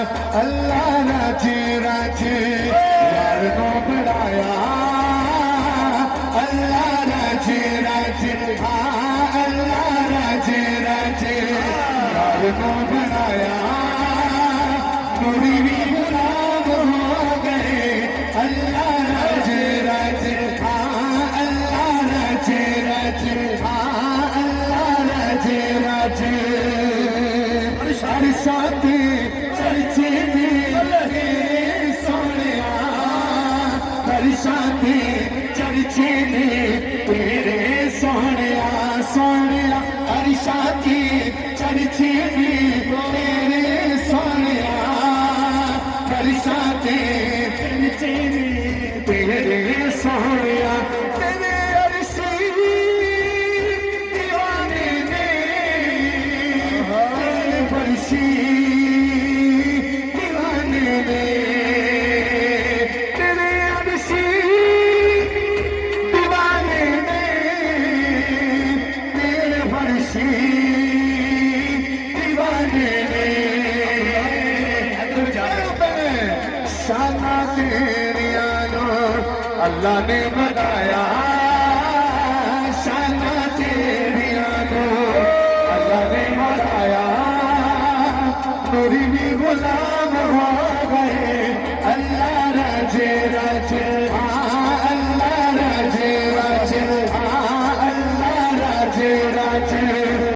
अल्लाह राजे राजे यार को बढ़ाया, अल्लाह राजे राजे, हाँ अल्लाह राजे राजे यार को बढ़ाया। नूरी भी गुलाम हो गए, अल्लाह राजे राजे, हाँ अल्लाह राजे राजे, हाँ अल्लाह राजे राजे। साथी चर्चे में सोनिया, हर साथी चर्चे में तेरे सोनिया सोनिया, हर साथी चर्चे में तेरे सोनिया, हर साथी चर्चे में तेरे सोनिया। तेरे अरसी दीवाने ने तेरे बरसी अल्लाह ने बनाया, शाना तेरिया को अल्लाह ने बनाया। नूरी भी गुलाम